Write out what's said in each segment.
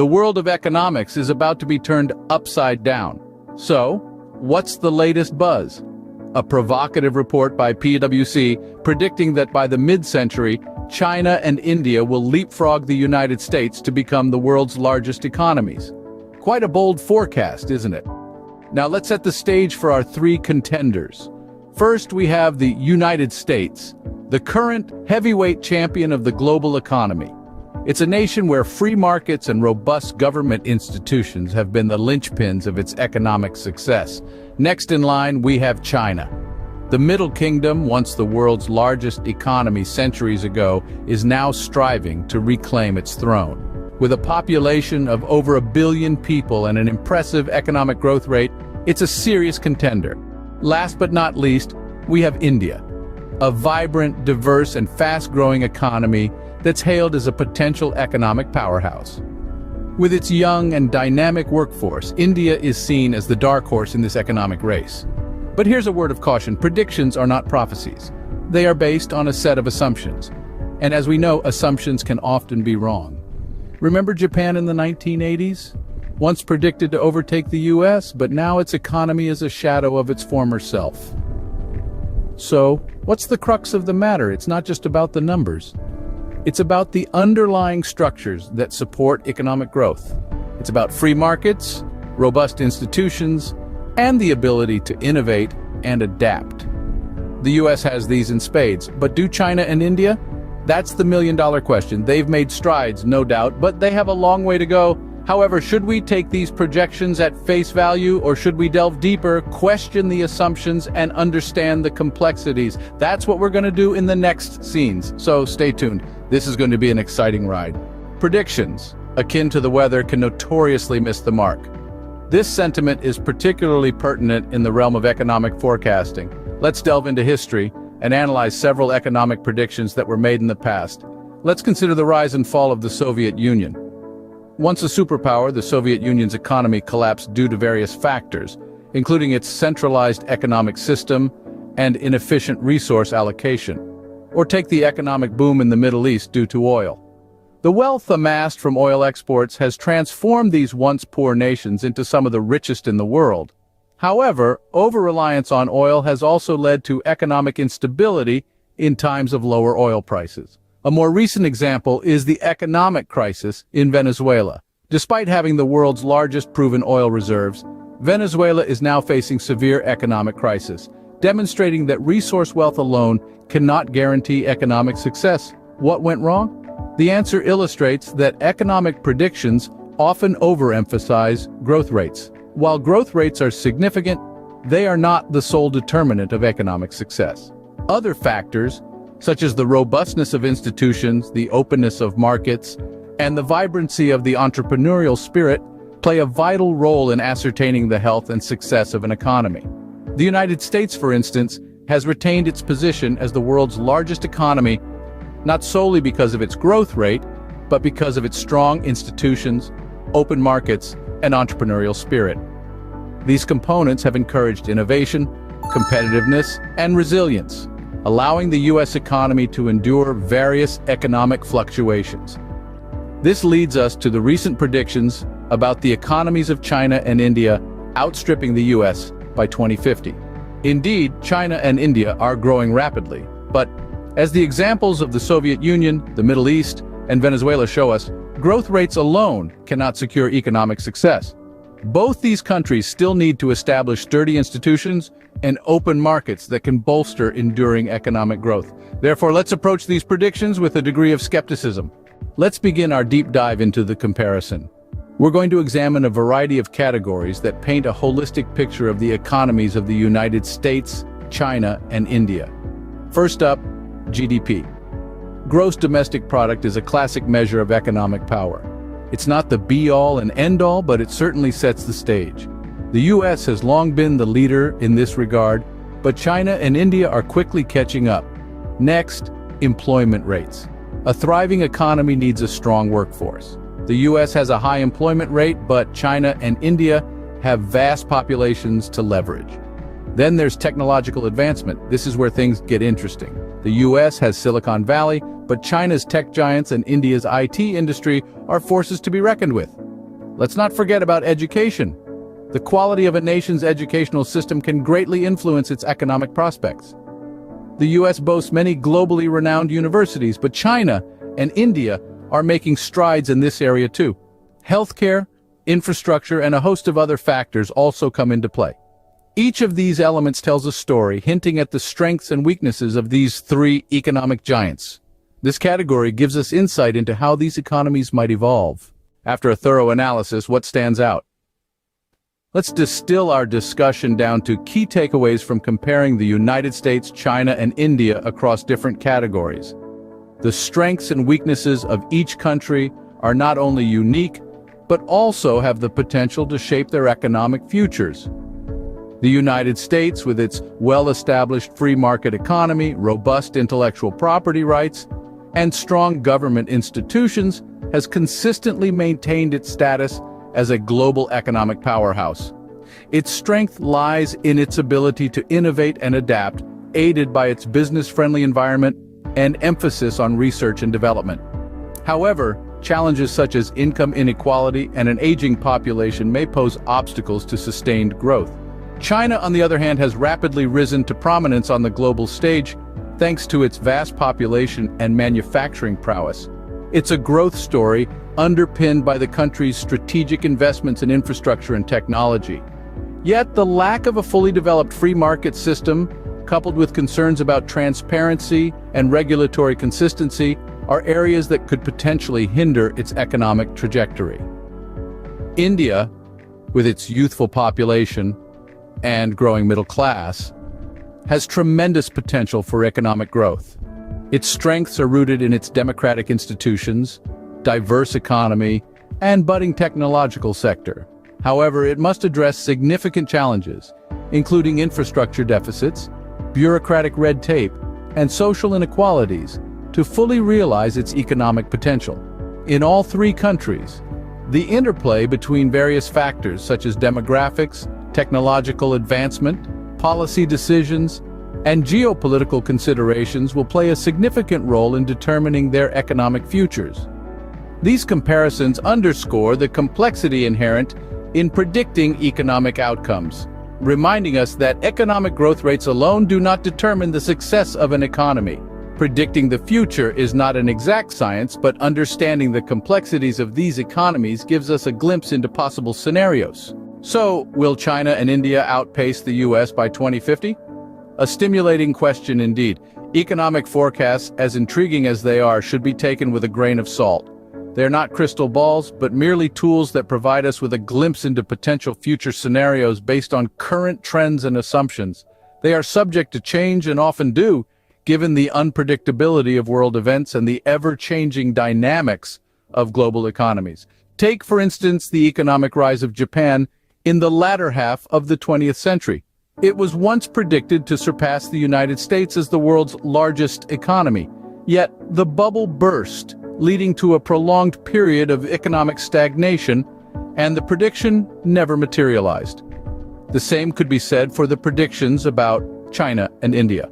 The world of economics is about to be turned upside down. So, what's the latest buzz? A provocative report by PwC predicting that by the mid-century, China and India will leapfrog the United States to become the world's largest economies. Quite a bold forecast, isn't it? Now let's set the stage for our three contenders. First, we have the United States, the current heavyweight champion of the global economy. It's a nation where free markets and robust government institutions have been the linchpins of its economic success. Next in line, we have China. The Middle Kingdom, once the world's largest economy centuries ago, is now striving to reclaim its throne. With a population of over 1 billion people and an impressive economic growth rate, it's a serious contender. Last but not least, we have India, a vibrant, diverse, and fast-growing economy that's hailed as a potential economic powerhouse. With its young and dynamic workforce, India is seen as the dark horse in this economic race. But here's a word of caution: predictions are not prophecies. They are based on a set of assumptions. And as we know, assumptions can often be wrong. Remember Japan in the 1980s? Once predicted to overtake the US, but now its economy is a shadow of its former self. So, what's the crux of the matter? It's not just about the numbers. It's about the underlying structures that support economic growth. It's about free markets, robust institutions, and the ability to innovate and adapt. The US has these in spades, but do China and India? That's the million-dollar question. They've made strides, no doubt, but they have a long way to go. However, should we take these projections at face value, or should we delve deeper, question the assumptions, and understand the complexities? That's what we're going to do in the next scenes, so stay tuned. This is going to be an exciting ride. Predictions, akin to the weather, can notoriously miss the mark. This sentiment is particularly pertinent in the realm of economic forecasting. Let's delve into history and analyze several economic predictions that were made in the past. Let's consider the rise and fall of the Soviet Union. Once a superpower, the Soviet Union's economy collapsed due to various factors, including its centralized economic system and inefficient resource allocation. Or take the economic boom in the Middle East due to oil. The wealth amassed from oil exports has transformed these once poor nations into some of the richest in the world. However, over-reliance on oil has also led to economic instability in times of lower oil prices. A more recent example is the economic crisis in Venezuela. Despite having the world's largest proven oil reserves, Venezuela is now facing severe economic crisis, demonstrating that resource wealth alone cannot guarantee economic success. What went wrong? The answer illustrates that economic predictions often overemphasize growth rates. While growth rates are significant, they are not the sole determinant of economic success. Other factors, such as the robustness of institutions, the openness of markets, and the vibrancy of the entrepreneurial spirit, play a vital role in ascertaining the health and success of an economy. The United States, for instance, has retained its position as the world's largest economy, not solely because of its growth rate, but because of its strong institutions, open markets, and entrepreneurial spirit. These components have encouraged innovation, competitiveness, and resilience, allowing the U.S. economy to endure various economic fluctuations. This leads us to the recent predictions about the economies of China and India outstripping the U.S. by 2050. Indeed, China and India are growing rapidly, but as the examples of the Soviet Union, the Middle East, and Venezuela show us, growth rates alone cannot secure economic success. Both these countries still need to establish sturdy institutions and open markets that can bolster enduring economic growth. Therefore, let's approach these predictions with a degree of skepticism. Let's begin our deep dive into the comparison. We're going to examine a variety of categories that paint a holistic picture of the economies of the United States, China, and India. First up, GDP. Gross domestic product is a classic measure of economic power. It's not the be-all and end-all, but it certainly sets the stage. The U.S. has long been the leader in this regard, but China and India are quickly catching up. Next, employment rates. A thriving economy needs a strong workforce. The U.S. has a high employment rate, but China and India have vast populations to leverage. Then there's technological advancement. This is where things get interesting. The U.S. has Silicon Valley, but China's tech giants and India's IT industry are forces to be reckoned with. Let's not forget about education. The quality of a nation's educational system can greatly influence its economic prospects. The US boasts many globally renowned universities, but China and India are making strides in this area too. Healthcare, infrastructure, and a host of other factors also come into play. Each of these elements tells a story, hinting at the strengths and weaknesses of these three economic giants. This category gives us insight into how these economies might evolve. After a thorough analysis, what stands out? Let's distill our discussion down to key takeaways from comparing the United States, China, and India across different categories. The strengths and weaknesses of each country are not only unique, but also have the potential to shape their economic futures. The United States, with its well-established free market economy, robust intellectual property rights, and strong government institutions, has consistently maintained its status as a global economic powerhouse. Its strength lies in its ability to innovate and adapt, aided by its business-friendly environment and emphasis on research and development. However, challenges such as income inequality and an aging population may pose obstacles to sustained growth. China, on the other hand, has rapidly risen to prominence on the global stage thanks to its vast population and manufacturing prowess. It's a growth story underpinned by the country's strategic investments in infrastructure and technology. Yet the lack of a fully developed free market system, coupled with concerns about transparency and regulatory consistency, are areas that could potentially hinder its economic trajectory. India, with its youthful population and growing middle class, has tremendous potential for economic growth. Its strengths are rooted in its democratic institutions, diverse economy, and budding technological sector. However, it must address significant challenges, including infrastructure deficits, bureaucratic red tape, and social inequalities, to fully realize its economic potential. In all three countries, the interplay between various factors such as demographics, technological advancement, policy decisions, and geopolitical considerations will play a significant role in determining their economic futures. These comparisons underscore the complexity inherent in predicting economic outcomes, reminding us that economic growth rates alone do not determine the success of an economy. Predicting the future is not an exact science, but understanding the complexities of these economies gives us a glimpse into possible scenarios. So, will China and India outpace the US by 2050? A stimulating question indeed. Economic forecasts, as intriguing as they are, should be taken with a grain of salt. They're not crystal balls, but merely tools that provide us with a glimpse into potential future scenarios based on current trends and assumptions. They are subject to change and often do, given the unpredictability of world events and the ever-changing dynamics of global economies. Take, for instance, the economic rise of Japan in the latter half of the 20th century. It was once predicted to surpass the United States as the world's largest economy. Yet, the bubble burst, leading to a prolonged period of economic stagnation, and the prediction never materialized. The same could be said for the predictions about China and India.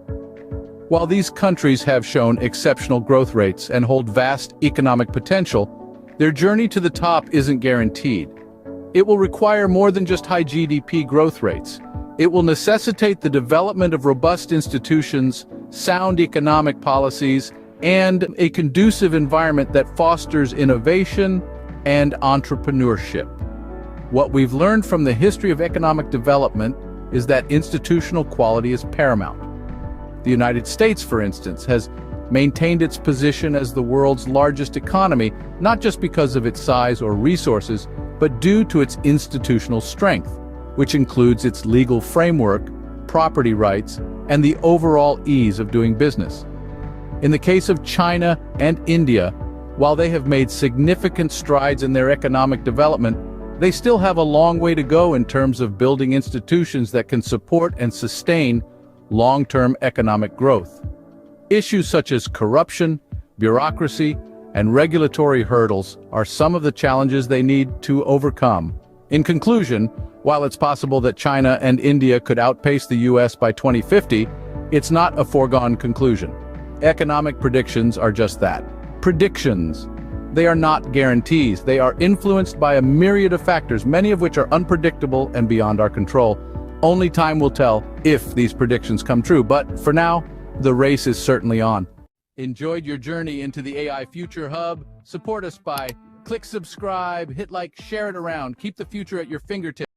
While these countries have shown exceptional growth rates and hold vast economic potential, their journey to the top isn't guaranteed. It will require more than just high GDP growth rates. It will necessitate the development of robust institutions, sound economic policies, and a conducive environment that fosters innovation and entrepreneurship. What we've learned from the history of economic development is that institutional quality is paramount. The United States, for instance, has maintained its position as the world's largest economy, not just because of its size or resources, but due to its institutional strength, which includes its legal framework, property rights, and the overall ease of doing business. In the case of China and India, while they have made significant strides in their economic development, they still have a long way to go in terms of building institutions that can support and sustain long-term economic growth. Issues such as corruption, bureaucracy, and regulatory hurdles are some of the challenges they need to overcome. In conclusion, while it's possible that China and India could outpace the US by 2050, it's not a foregone conclusion. Economic predictions are just that, predictions. they are not guarantees. They are influenced by a myriad of factors, many of which are unpredictable and beyond our control. Only time will tell if these predictions come true, but for now, the race is certainly on. Enjoyed your journey into the AI Future Hub? Support us by click subscribe, hit like, share it around. Keep the future at your fingertips.